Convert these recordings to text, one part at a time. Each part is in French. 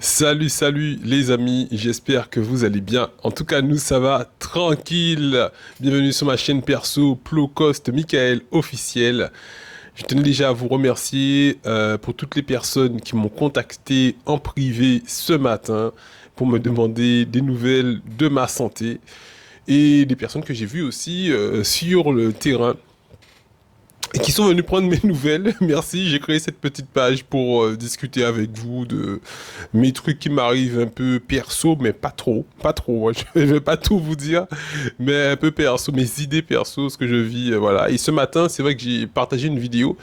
Salut, salut les amis, j'espère que vous allez bien. En tout cas, nous ça va tranquille. Bienvenue sur ma chaîne perso Plo Cost Michael officiel. Je tenais déjà à vous remercier pour toutes les personnes qui m'ont contacté en privé ce matin pour me demander des nouvelles de ma santé et des personnes que j'ai vues aussi sur le terrain et qui sont venus prendre mes nouvelles. Merci, j'ai créé cette petite page pour discuter avec vous de mes trucs qui m'arrivent un peu perso, mais pas trop, pas trop, hein. Je vais pas tout vous dire, mais un peu perso, mes idées perso, ce que je vis, voilà. Et ce matin, c'est vrai que j'ai partagé une vidéo,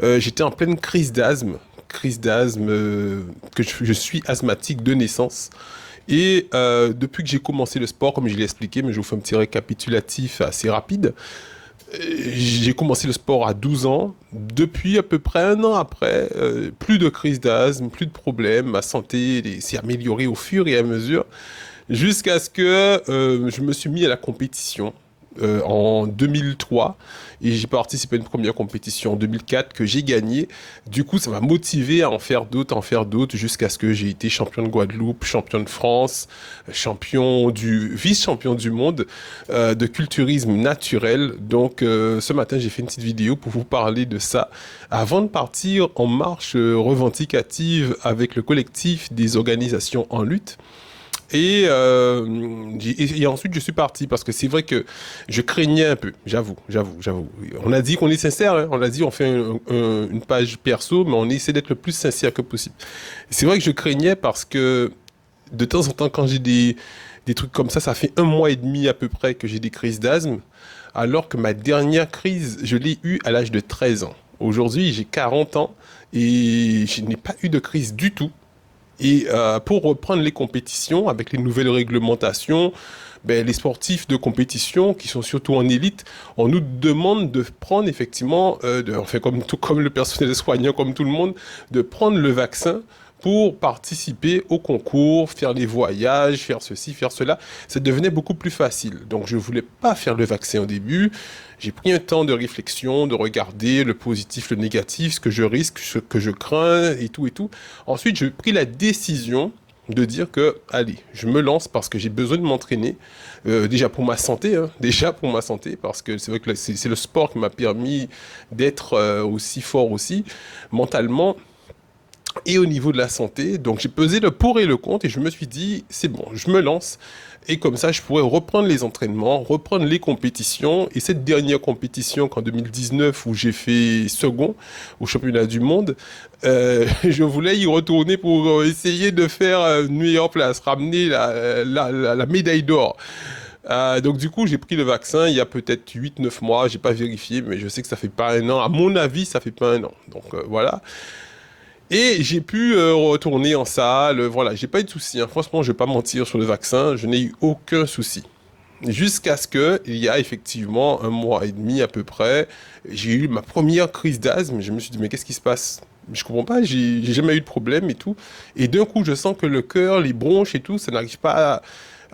j'étais en pleine crise d'asthme, je suis asthmatique de naissance. Et depuis que j'ai commencé le sport, comme je l'ai expliqué, mais je vous fais un petit récapitulatif assez rapide. J'ai commencé le sport à 12 ans. Depuis à peu près un an après, plus de crise d'asthme, plus de problèmes. Ma santé s'est améliorée au fur et à mesure jusqu'à ce que je me suis mis à la compétition en 2003 et j'ai participé à une première compétition en 2004 que j'ai gagnée. Du coup, ça m'a motivé à en faire d'autres jusqu'à ce que j'ai été champion de Guadeloupe, champion de France, vice-champion du monde de culturisme naturel. Donc, ce matin, j'ai fait une petite vidéo pour vous parler de ça avant de partir en marche revendicative avec le collectif des organisations en lutte. Et ensuite, je suis parti parce que c'est vrai que je craignais un peu, j'avoue. On a dit qu'on est sincère, hein. On a dit on fait une page perso, mais on essaie d'être le plus sincère que possible. C'est vrai que je craignais parce que de temps en temps, quand j'ai des trucs comme ça fait un mois et demi à peu près que j'ai des crises d'asthme, alors que ma dernière crise, je l'ai eue à l'âge de 13 ans. Aujourd'hui, j'ai 40 ans et je n'ai pas eu de crise du tout. Et pour reprendre les compétitions avec les nouvelles réglementations, ben, les sportifs de compétition qui sont surtout en élite, on nous demande de prendre effectivement, enfin comme le personnel soignant, comme tout le monde, de prendre le vaccin pour participer au concours, faire les voyages, faire ceci, faire cela. Ça devenait beaucoup plus facile. Donc je ne voulais pas faire le vaccin au début. J'ai pris un temps de réflexion, de regarder le positif, le négatif, ce que je risque, ce que je crains et tout et tout. Ensuite, j'ai pris la décision de dire que, allez, je me lance parce que j'ai besoin de m'entraîner, déjà pour ma santé, hein, déjà pour ma santé, parce que c'est vrai que c'est le sport qui m'a permis d'être aussi fort aussi, mentalement, et au niveau de la santé. Donc j'ai pesé le pour et le contre et je me suis dit, c'est bon, je me lance. Et comme ça, je pourrais reprendre les entraînements, reprendre les compétitions. Et cette dernière compétition qu'en 2019, où j'ai fait second au championnat du monde, je voulais y retourner pour essayer de faire une meilleure place, ramener la médaille d'or. Donc du coup, j'ai pris le vaccin il y a peut-être 8 9 mois, j'ai pas vérifié, mais je sais que ça fait pas un an. À mon avis, ça fait pas un an. Donc voilà. Et j'ai pu retourner en salle, voilà, j'ai pas eu de soucis, hein. Franchement, je vais pas mentir sur le vaccin, je n'ai eu aucun souci. Jusqu'à ce que, il y a effectivement un mois et demi à peu près, j'ai eu ma première crise d'asthme. Je me suis dit, mais qu'est-ce qui se passe? Je comprends pas, j'ai jamais eu de problème et tout. Et d'un coup, je sens que le cœur, les bronches et tout, ça n'arrive pas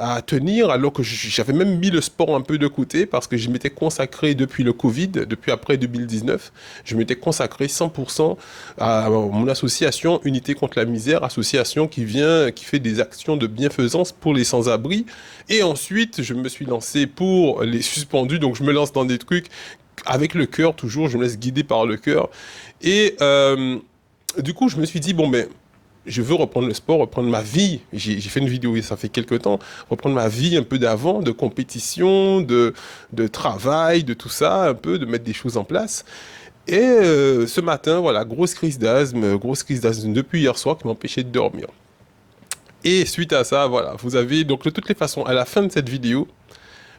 à tenir, alors que j'avais même mis le sport un peu de côté parce que je m'étais consacré depuis le Covid, depuis après 2019, je m'étais consacré 100% à mon association Unité contre la misère, association qui fait des actions de bienfaisance pour les sans-abri. Et ensuite, je me suis lancé pour les suspendus, donc je me lance dans des trucs avec le cœur toujours, je me laisse guider par le cœur. Et du coup, je me suis dit, bon, ben, je veux reprendre le sport, reprendre ma vie. J'ai fait une vidéo, ça fait quelques temps, reprendre ma vie un peu d'avant, de compétition, de travail, de tout ça, un peu, de mettre des choses en place. Et ce matin, voilà, grosse crise d'asthme depuis hier soir qui m'empêchait de dormir. Et suite à ça, voilà, vous avez, donc de toutes les façons, à la fin de cette vidéo,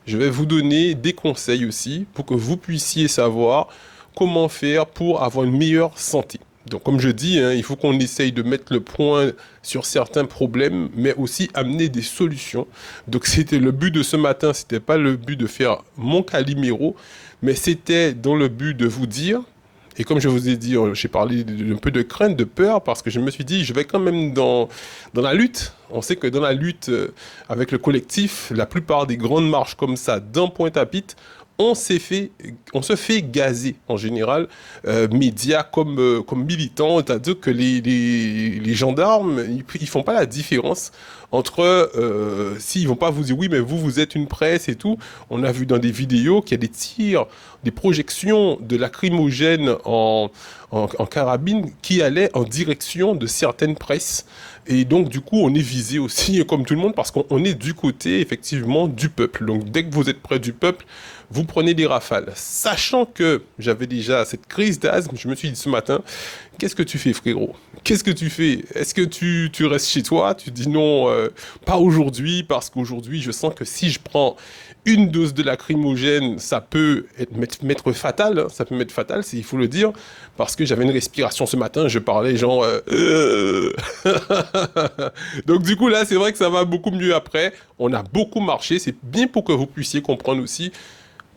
je vais vous donner des conseils aussi pour que vous puissiez savoir comment faire pour avoir une meilleure santé. Donc, comme je dis, hein, il faut qu'on essaye de mettre le point sur certains problèmes, mais aussi amener des solutions. Donc, c'était le but de ce matin, c'était pas le but de faire mon Calimero, mais c'était dans le but de vous dire, et comme je vous ai dit, j'ai parlé d'un peu de crainte, de peur, parce que je me suis dit, je vais quand même dans la lutte. On sait que dans la lutte avec le collectif, la plupart des grandes marches comme ça, dans Pointe-à-Pitre, on se fait gazer en général, médias comme militants, c'est-à-dire que les gendarmes, ils font pas la différence entre s'ils vont pas vous dire oui mais vous êtes une presse et tout. On a vu dans des vidéos qu'il y a des tirs, des projections de lacrymogènes en carabine qui allaient en direction de certaines presses. Et donc, du coup, on est visé aussi, comme tout le monde, parce qu'on est du côté, effectivement, du peuple. Donc, dès que vous êtes près du peuple, vous prenez des rafales. Sachant que j'avais déjà cette crise d'asthme, je me suis dit ce matin, qu'est-ce que tu fais, frérot? Qu'est-ce que tu fais? Est-ce que tu restes chez toi? Tu dis non, pas aujourd'hui, parce qu'aujourd'hui, je sens que si je prends une dose de lacrymogène, ça peut m'être fatal, hein, ça peut m'être fatal, il faut le dire, parce que j'avais une respiration ce matin, je parlais genre... Donc du coup là, c'est vrai que ça va beaucoup mieux après, on a beaucoup marché, c'est bien pour que vous puissiez comprendre aussi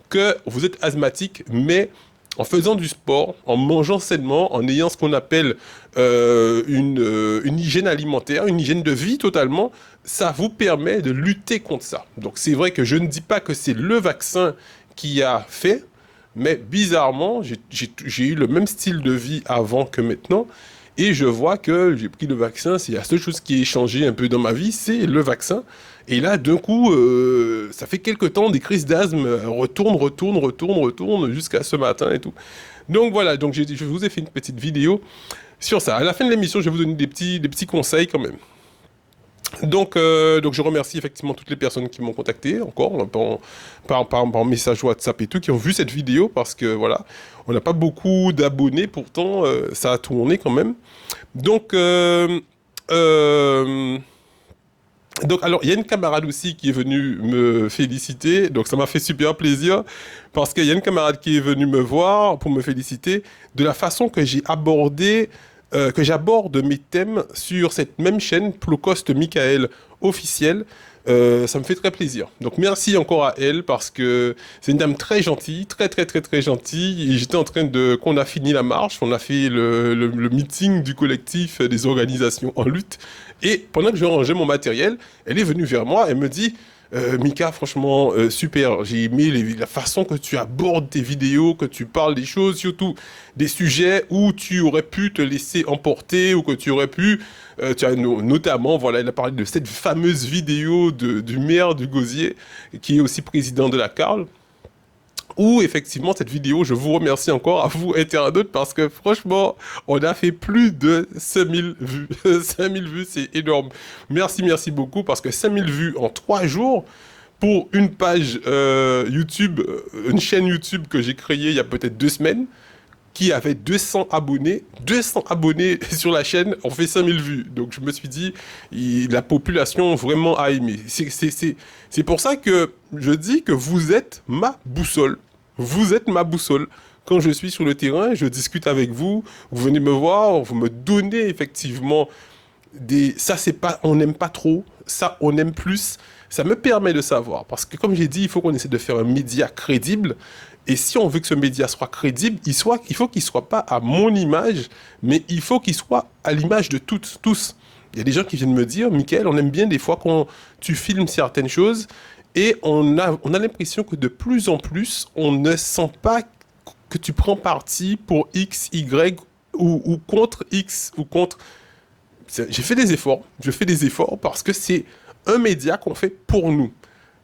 que vous êtes asthmatique, mais en faisant du sport, en mangeant sainement, en ayant ce qu'on appelle une hygiène alimentaire, une hygiène de vie totalement, ça vous permet de lutter contre ça. Donc c'est vrai que je ne dis pas que c'est le vaccin qui a fait, mais bizarrement, j'ai eu le même style de vie avant que maintenant, et je vois que j'ai pris le vaccin, c'est la seule chose qui a changé un peu dans ma vie, c'est le vaccin. Et là, d'un coup, ça fait quelques temps, des crises d'asthme retournent jusqu'à ce matin et tout. Donc voilà, donc je vous ai fait une petite vidéo sur ça. À la fin de l'émission, je vais vous donner des petits conseils quand même. Donc je remercie effectivement toutes les personnes qui m'ont contacté encore par message WhatsApp et tout, qui ont vu cette vidéo parce que voilà, on n'a pas beaucoup d'abonnés, pourtant ça a tourné quand même. Donc alors, il y a une camarade aussi qui est venue me féliciter, donc ça m'a fait super plaisir, parce qu'il y a une camarade qui est venue me voir pour me féliciter de la façon que j'aborde mes thèmes sur cette même chaîne, Plocost Michael officiel. Ça me fait très plaisir. Donc merci encore à elle parce que c'est une dame très gentille, très gentille. Et j'étais qu'on a fini la marche, on a fait le meeting du collectif des organisations en lutte. Et pendant que je rangeais mon matériel, elle est venue vers moi et me dit Mika, franchement, super, j'ai aimé la façon que tu abordes tes vidéos, que tu parles des choses, surtout des sujets où tu aurais pu te laisser emporter ou que tu aurais pu, tu as notamment, voilà, elle a parlé de cette fameuse vidéo du maire du Gosier, qui est aussi président de la CARL, où effectivement cette vidéo, je vous remercie encore à vous internautes parce que franchement, on a fait plus de 5000 vues. 5000 vues, c'est énorme. Merci beaucoup parce que 5000 vues en 3 jours pour une page YouTube, une chaîne YouTube que j'ai créée il y a peut-être 2 semaines, qui avait 200 abonnés. 200 abonnés sur la chaîne, on fait 5000 vues. Donc je me suis dit, la population vraiment a aimé. C'est pour ça que je dis que vous êtes ma boussole. Vous êtes ma boussole. Quand je suis sur le terrain, je discute avec vous, vous venez me voir, vous me donnez effectivement ça c'est pas, on n'aime pas trop, ça on aime plus. Ça me permet de savoir, parce que comme j'ai dit, il faut qu'on essaie de faire un média crédible. Et si on veut que ce média soit crédible, il faut qu'il soit pas à mon image, mais il faut qu'il soit à l'image de tous. Il y a des gens qui viennent me dire, Mickaël, on aime bien des fois quand tu filmes certaines choses, et on a l'impression que de plus en plus, on ne sent pas que tu prends parti pour X, Y, ou contre X, ou contre... J'ai fait des efforts, je fais des efforts parce que c'est un média qu'on fait pour nous.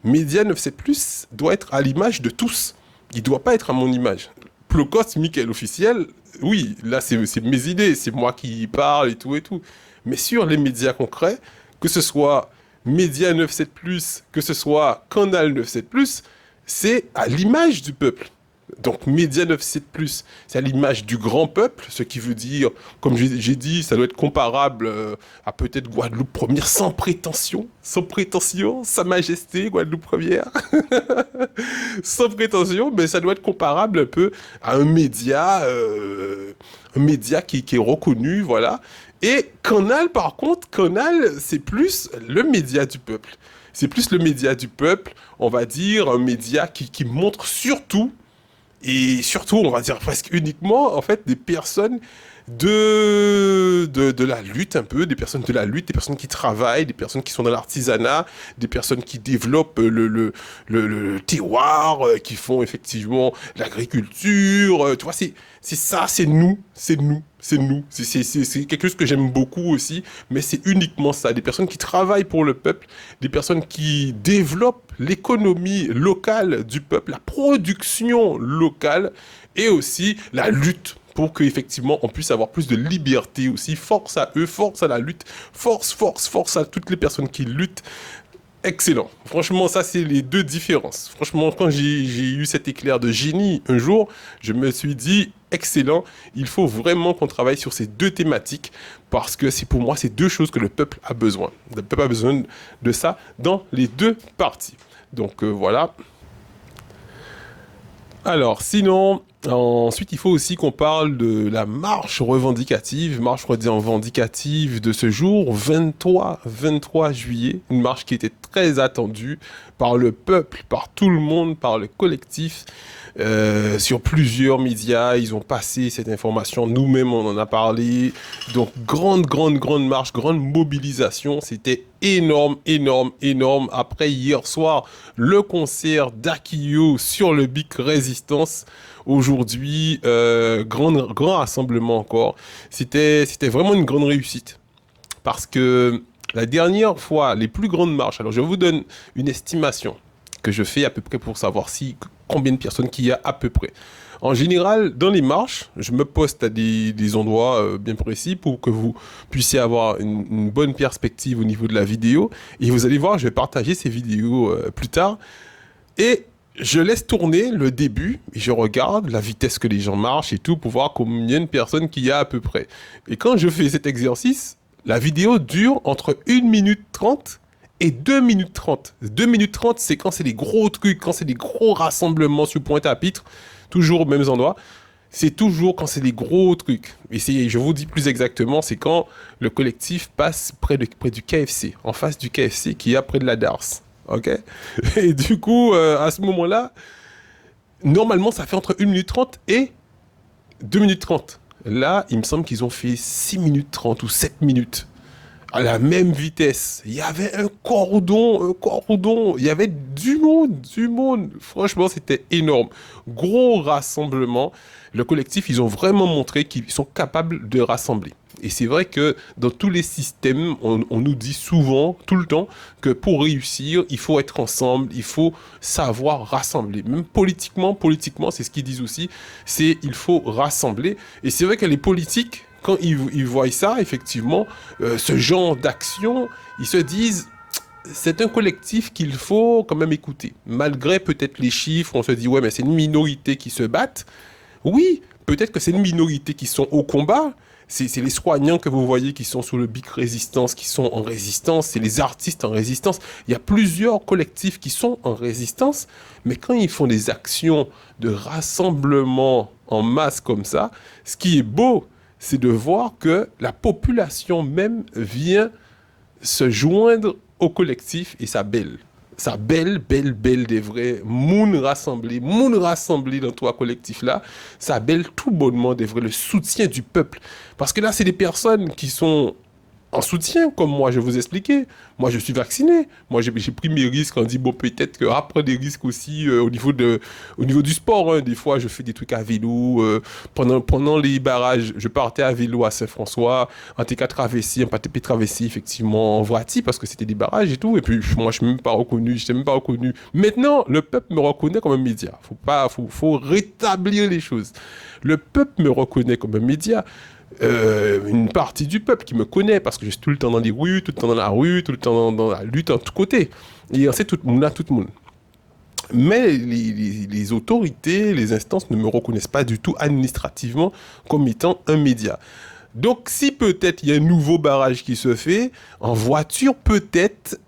Média 9-7+, doit être à l'image de tous. Il ne doit pas être à mon image. Plocost Michael officiel, oui, là c'est mes idées, c'est moi qui parle et tout. Mais sur les médias concrets, que ce soit Média 9-7+, que ce soit Canal 9-7+, c'est à l'image du peuple. Donc Média 9-7+, c'est à l'image du grand peuple, ce qui veut dire, comme j'ai dit, ça doit être comparable à peut-être Guadeloupe Première, sans prétention, Sa Majesté Guadeloupe Première, sans prétention, mais ça doit être comparable un peu à un média qui est reconnu, voilà. Et Canal, par contre, Canal, c'est plus le média du peuple. C'est plus le média du peuple, on va dire, un média qui montre surtout, et surtout, on va dire presque uniquement, en fait, des personnes, de la lutte un peu, des personnes de la lutte, des personnes qui travaillent, des personnes qui sont dans l'artisanat, des personnes qui développent le terroir, qui font effectivement l'agriculture. Tu vois, c'est ça, c'est nous, c'est nous. C'est nous, c'est quelque chose que j'aime beaucoup aussi, mais c'est uniquement ça, des personnes qui travaillent pour le peuple, des personnes qui développent l'économie locale du peuple, la production locale et aussi la lutte pour qu'effectivement on puisse avoir plus de liberté aussi. Force à eux, force à la lutte, force à toutes les personnes qui luttent. Excellent. Franchement, ça, c'est les deux différences. Franchement, quand j'ai eu cet éclair de génie un jour, je me suis dit, excellent, il faut vraiment qu'on travaille sur ces deux thématiques parce que c'est pour moi, c'est deux choses que le peuple a besoin. Le peuple a besoin de ça dans les deux parties. Donc, voilà. Alors, sinon, ensuite, il faut aussi qu'on parle de la marche revendicative de ce jour, 23 juillet, une marche qui était très attendue par le peuple, par tout le monde, par le collectif, sur plusieurs médias, ils ont passé cette information, nous-mêmes on en a parlé, donc grande marche, grande mobilisation, c'était énorme. Après hier soir, le concert d'Akio sur le Bic Résistance. Aujourd'hui, grand rassemblement encore. C'était vraiment une grande réussite. Parce que la dernière fois, les plus grandes marches, alors je vous donne une estimation que je fais à peu près pour savoir combien de personnes qu'il y a à peu près. En général, dans les marches, je me poste à des endroits bien précis pour que vous puissiez avoir une bonne perspective au niveau de la vidéo. Et vous allez voir, je vais partager ces vidéos plus tard. Et je laisse tourner le début et je regarde la vitesse que les gens marchent et tout pour voir combien de personnes qu'il y a à peu près. Et quand je fais cet exercice, la vidéo dure entre 1 minute 30 et 2 minutes 30. 2 minutes 30, c'est quand c'est des gros trucs, quand c'est des gros rassemblements sur Pointe-à-Pitre, toujours aux mêmes endroits. C'est toujours quand c'est des gros trucs. Et je vous dis plus exactement, c'est quand le collectif passe près du KFC, en face du KFC qui est près de la Darse. Ok. Et du coup, à ce moment-là, normalement, ça fait entre 1 minute 30 et 2 minutes 30. Là, il me semble qu'ils ont fait 6 minutes 30 ou 7 minutes. À la même vitesse. Il y avait un cordon. Il y avait du monde. Franchement, c'était énorme. Gros rassemblement. Le collectif, ils ont vraiment montré qu'ils sont capables de rassembler. Et c'est vrai que dans tous les systèmes, on nous dit souvent, tout le temps, que pour réussir, il faut être ensemble, il faut savoir rassembler. Même politiquement, c'est ce qu'ils disent aussi, c'est il faut rassembler. Et c'est vrai que les politiques, quand ils voient ça, effectivement, ce genre d'action, ils se disent, c'est un collectif qu'il faut quand même écouter. Malgré peut-être les chiffres, on se dit, ouais, mais c'est une minorité qui se battent. Oui, peut-être que c'est une minorité qui sont au combat. C'est les soignants que vous voyez qui sont sur le Bic Résistance, qui sont en résistance. C'est les artistes en résistance. Il y a plusieurs collectifs qui sont en résistance. Mais quand ils font des actions de rassemblement en masse comme ça, ce qui est beau, c'est de voir que la population même vient se joindre au collectif et ça belle. Ça belle des vrais moun rassemblés dans toi collectif là, ça belle tout bonnement des vrais, le soutien du peuple. Parce que là, c'est des personnes qui sont en soutien, comme moi, je vous expliquais. Moi, je suis vacciné. Moi, j'ai pris mes risques. On dit, bon, peut-être qu'après des risques aussi au niveau du sport. Hein. Des fois, je fais des trucs à vélo. Pendant les barrages, je partais à vélo à Saint-François, en TK Travessie, en PTP Travessie, effectivement, en Voitie, parce que c'était des barrages et tout. Et puis, moi, je suis même pas reconnu. Je n'étais même pas reconnu. Maintenant, le peuple me reconnaît comme un média. Faut rétablir les choses. Le peuple me reconnaît comme un média. Une partie du peuple qui me connaît parce que je suis tout le temps dans les rues, tout le temps dans la rue, tout le temps dans la lutte en tous côtés. Et on sait tout le monde. Mais les autorités, les instances ne me reconnaissent pas du tout administrativement comme étant un média. Donc si peut-être il y a un nouveau barrage qui se fait, en voiture peut-être,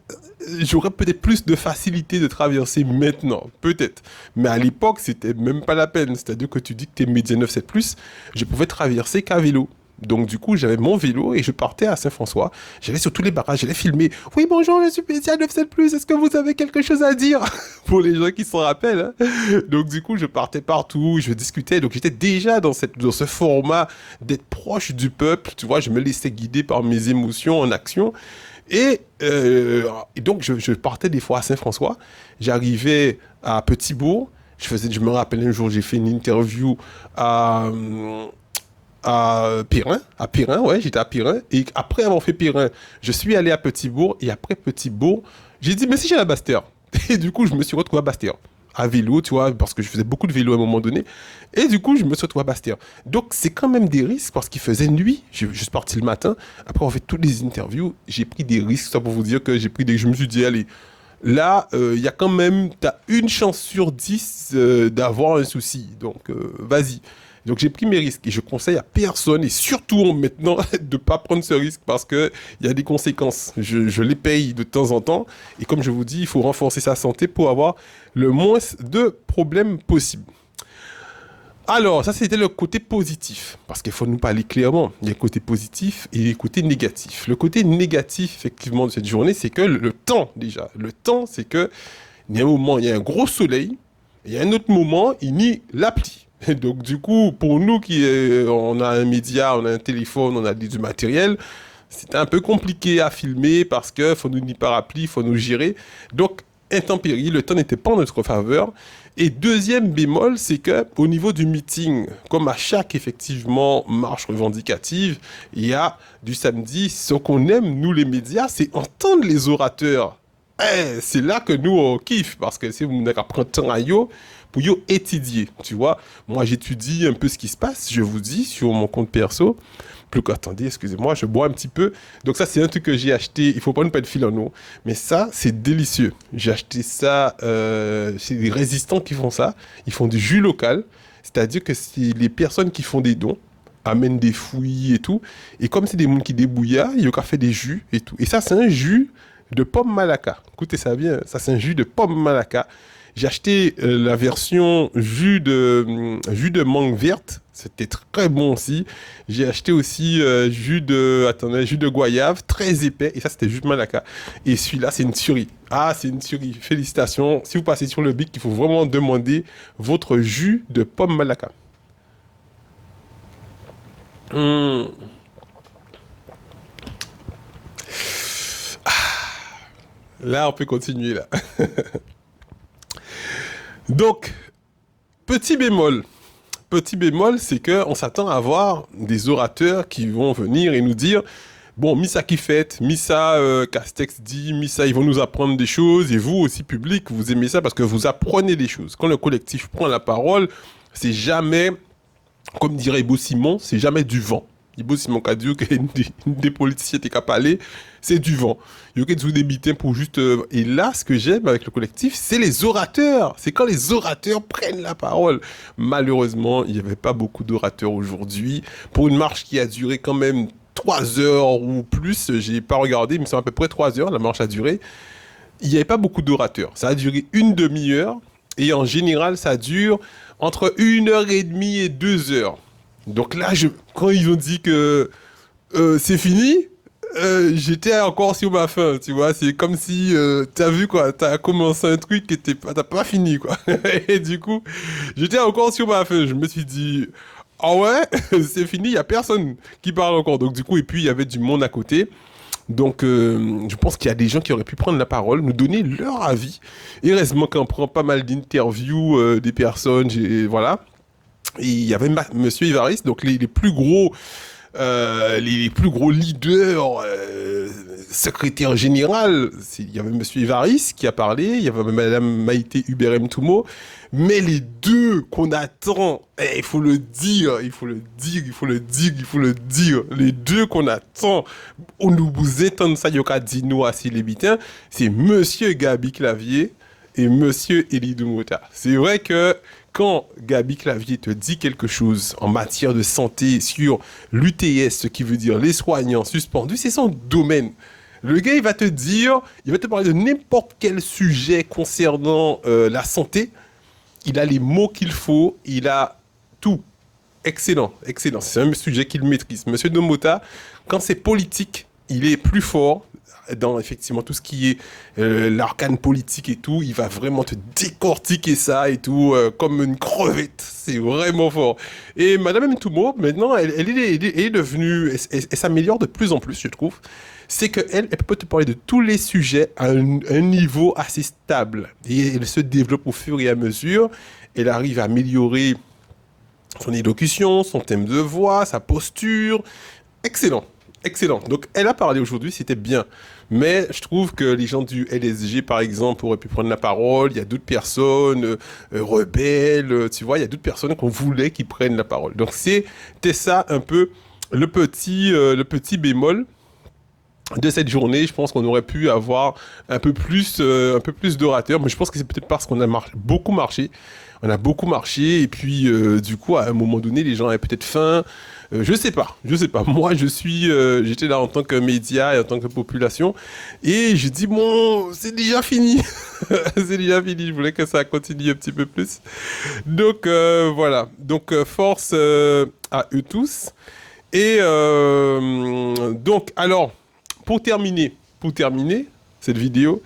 j'aurais peut-être plus de facilité de traverser maintenant, peut-être. Mais à l'époque, c'était même pas la peine. C'est-à-dire que tu dis que tu es média 9-7+, je pouvais traverser qu'à vélo. Donc, du coup, j'avais mon vélo et je partais à Saint-François. J'allais sur tous les barrages, j'allais filmer. Oui, bonjour, je suis Pétia 97+. Est-ce que vous avez quelque chose à dire? Pour les gens qui s'en rappellent. Hein. Donc, du coup, je partais partout, je discutais. Donc, j'étais déjà dans ce format d'être proche du peuple. Tu vois, je me laissais guider par mes émotions en action. Et donc, je partais des fois à Saint-François. J'arrivais à Petit-Bourg. Je me rappelle un jour, j'ai fait une interview à Périn, ouais, j'étais à Périn. Et après avoir fait Périn, je suis allé à Petit-Bourg. Et après Petit-Bourg, j'ai dit, mais si j'ai la Bastère. Et du coup, je me suis retrouvé à Bastère. À vélo, tu vois, parce que je faisais beaucoup de vélo à un moment donné. Et du coup, je me suis retrouvé à Bastère. Donc, c'est quand même des risques parce qu'il faisait nuit. Je suis parti le matin. Après avoir fait toutes les interviews, j'ai pris des risques. Ça pour vous dire que je me suis dit, allez, là, il y a quand même, t'as une chance sur 10 d'avoir un souci. Donc, vas-y. Donc, j'ai pris mes risques et je conseille à personne, et surtout maintenant, de ne pas prendre ce risque parce qu'il y a des conséquences. Je les paye de temps en temps. Et comme je vous dis, il faut renforcer sa santé pour avoir le moins de problèmes possibles. Alors, ça, c'était le côté positif. Parce qu'il faut nous parler clairement. Il y a le côté positif et le côté négatif. Le côté négatif, effectivement, de cette journée, c'est que le temps, déjà. Le temps, c'est que il y a un moment, il y a un gros soleil. Et il y a un autre moment, il nie la pluie. Et donc, du coup, pour nous on a un média, on a un téléphone, on a du matériel, c'est un peu compliqué à filmer parce que faut nous ni parapluie, faut nous gérer. Donc, intempérie, le temps n'était pas en notre faveur. Et deuxième bémol, c'est que au niveau du meeting, comme à chaque effectivement marche revendicative, il y a du samedi, ce qu'on aime, nous les médias, c'est entendre les orateurs. C'est là que nous on kiffe parce que si vous n'avez qu'à prendre temps à yo pour yo étudier, tu vois. Moi j'étudie un peu ce qui se passe, je vous dis sur mon compte perso. Plus qu'attendez, excusez-moi, je bois un petit peu. Donc ça c'est un truc que j'ai acheté, il faut pas nous pas de fil en eau, mais ça c'est délicieux. J'ai acheté ça, c'est des résistants qui font ça, ils font du jus local, c'est-à-dire que c'est les personnes qui font des dons amènent des fouilles et tout, et comme c'est des gens qui débouillent, il y a fait des jus et tout. Et ça c'est un jus de pomme malaka. Écoutez ça bien, ça c'est un jus de pomme malaka. J'ai acheté la version jus de mangue verte, c'était très bon aussi. J'ai acheté aussi jus de goyave, très épais, et ça c'était jus de malaka. Et celui-là c'est une tuerie. Ah c'est une tuerie, félicitations. Si vous passez sur le bic, il faut vraiment demander votre jus de pomme malaka. Mmh. Là on peut continuer là. Donc, petit bémol. Petit bémol, c'est qu'on s'attend à avoir des orateurs qui vont venir et nous dire bon, Missa qui fait, Missa Castex dit, Missa ils vont nous apprendre des choses et vous aussi public, vous aimez ça parce que vous apprenez des choses. Quand le collectif prend la parole, c'est jamais, comme dirait Ibo Simon, c'est jamais du vent. Ibo Simon qui a dit que des politiciens étaient capables, c'est du vent. Il y a des bitins pour juste... Et là, ce que j'aime avec le collectif, c'est les orateurs. C'est quand les orateurs prennent la parole. Malheureusement, il n'y avait pas beaucoup d'orateurs aujourd'hui. Pour une marche qui a duré quand même 3 heures ou plus, j'ai pas regardé, mais c'est à peu près 3 heures, la marche a duré. Il n'y avait pas beaucoup d'orateurs. Ça a duré une demi-heure. Et en général, ça dure entre 1h30 et 2 heures. Donc là, quand ils ont dit que c'est fini, j'étais encore sur ma faim, tu vois. C'est comme si, t'as vu quoi, t'as commencé un truc et t'as pas fini, quoi. Et du coup, j'étais encore sur ma faim. Je me suis dit, ah ouais, c'est fini, il y a personne qui parle encore. Donc du coup, et puis il y avait du monde à côté. Donc, je pense qu'il y a des gens qui auraient pu prendre la parole, nous donner leur avis. Et heureusement qu'on prend pas mal d'interviews des personnes, voilà. Et il y avait Monsieur Évariste, donc les plus gros leaders, secrétaire général, il y avait Monsieur Évariste qui a parlé, il y avait Madame Maïté Hubert Mtoumo, mais les deux qu'on attend, il faut le dire, les deux qu'on attend, on nous vous étend ça, yoka dino à les bitins, c'est Monsieur Gabi Clavier et Monsieur Elie Dumota. C'est vrai que quand Gabi Clavier te dit quelque chose en matière de santé sur l'UTS, ce qui veut dire les soignants suspendus, c'est son domaine. Le gars, il va te parler de n'importe quel sujet concernant la santé. Il a les mots qu'il faut, il a tout. excellent, excellent. C'est un sujet qu'il maîtrise. Monsieur Domota, quand c'est politique, il est plus fort dans effectivement tout ce qui est l'arcane politique et tout. Il va vraiment te décortiquer ça et tout comme une crevette. C'est vraiment fort. Et Madame Mtoumo, maintenant, elle est devenue, elle s'améliore de plus en plus, je trouve. C'est qu'elle peut te parler de tous les sujets à un niveau assez stable. Et elle se développe au fur et à mesure. Elle arrive à améliorer son élocution, son thème de voix, sa posture. Excellent, excellent. Donc, elle a parlé aujourd'hui, c'était bien. Mais je trouve que les gens du LSG, par exemple, auraient pu prendre la parole. Il y a d'autres personnes rebelles, tu vois, il y a d'autres personnes qu'on voulait qu'ils prennent la parole. Donc, c'était ça un peu le petit bémol de cette journée. Je pense qu'on aurait pu avoir un peu plus d'orateurs, mais je pense que c'est peut-être parce qu'on a beaucoup marché. On a beaucoup marché et puis du coup à un moment donné les gens avaient peut-être faim. Je sais pas. Moi j'étais là en tant que média et en tant que population et j'ai dit bon c'est déjà fini, c'est déjà fini. Je voulais que ça continue un petit peu plus. Donc voilà. Donc force à eux tous. Et donc alors pour terminer cette vidéo.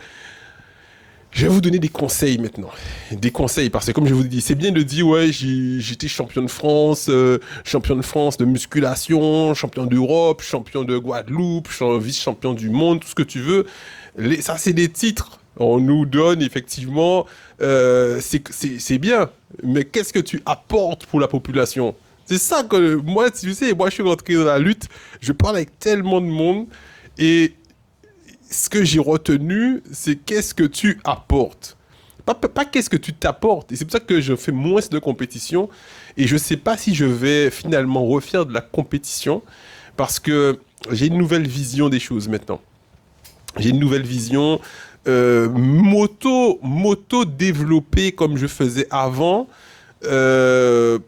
Je vais vous donner des conseils maintenant. Des conseils, parce que comme je vous dis, c'est bien de dire, ouais, j'étais champion de France de musculation, champion d'Europe, champion de Guadeloupe, vice-champion du monde, tout ce que tu veux. Ça, c'est des titres. On nous donne, effectivement, c'est bien. Mais qu'est-ce que tu apportes pour la population? C'est ça que, moi, tu sais, moi, je suis rentré dans la lutte, je parle avec tellement de monde, et ce que j'ai retenu, c'est qu'est-ce que tu apportes. Pas qu'est-ce que tu t'apportes. Et c'est pour ça que je fais moins de compétition. Et je ne sais pas si je vais finalement refaire de la compétition. Parce que j'ai une nouvelle vision des choses maintenant. J'ai une nouvelle vision moto développée comme je faisais avant. À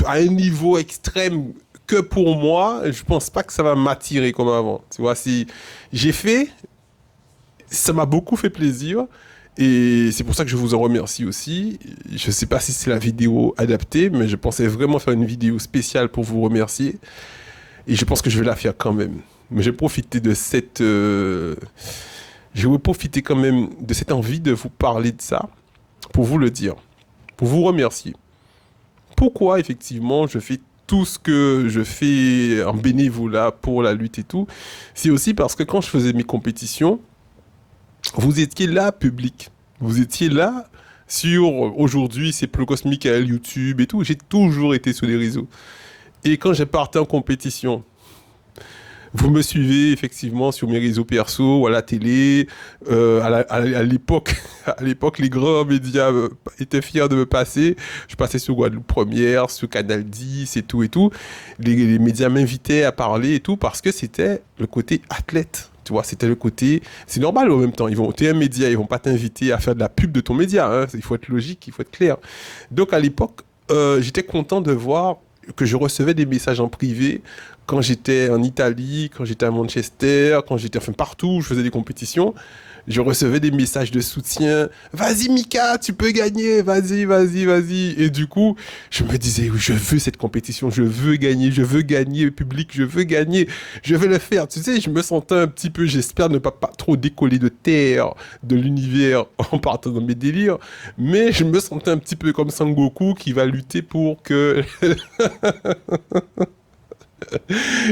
un niveau extrême que pour moi, je ne pense pas que ça va m'attirer comme avant. Tu vois, si j'ai fait... Ça m'a beaucoup fait plaisir et c'est pour ça que je vous en remercie aussi. Je ne sais pas si c'est la vidéo adaptée, mais je pensais vraiment faire une vidéo spéciale pour vous remercier et je pense que je vais la faire quand même. Mais j'ai profité de je vais profiter quand même de cette envie de vous parler de ça pour vous le dire, pour vous remercier. Pourquoi effectivement je fais tout ce que je fais en bénévolat pour la lutte et tout, c'est aussi parce que quand je faisais mes compétitions, vous étiez là, public. Vous étiez là sur, aujourd'hui, c'est Pleu Cosmical, YouTube et tout. J'ai toujours été sur les réseaux. Et quand j'ai parti en compétition, vous me suivez effectivement sur mes réseaux perso ou à la télé. À l'époque, les grands médias étaient fiers de me passer. Je passais sur Guadeloupe Première, sur Canal 10 et tout et tout. Les médias m'invitaient à parler et tout parce que c'était le côté athlète. Tu vois, c'était le côté... C'est normal en même temps. T'es un média, ils vont pas t'inviter à faire de la pub de ton média. Hein. Il faut être logique, il faut être clair. Donc à l'époque, j'étais content de voir que je recevais des messages en privé quand j'étais en Italie, quand j'étais à Manchester, quand j'étais enfin partout où je faisais des compétitions. Je recevais des messages de soutien. Vas-y Mika, tu peux gagner. Vas-y. Et du coup, je me disais, je veux cette compétition, je veux gagner public, je veux gagner, je vais le faire. Tu sais, je me sentais un petit peu, j'espère ne pas trop décoller de terre, de l'univers en partant dans mes délires, mais je me sentais un petit peu comme Sangoku qui va lutter pour que...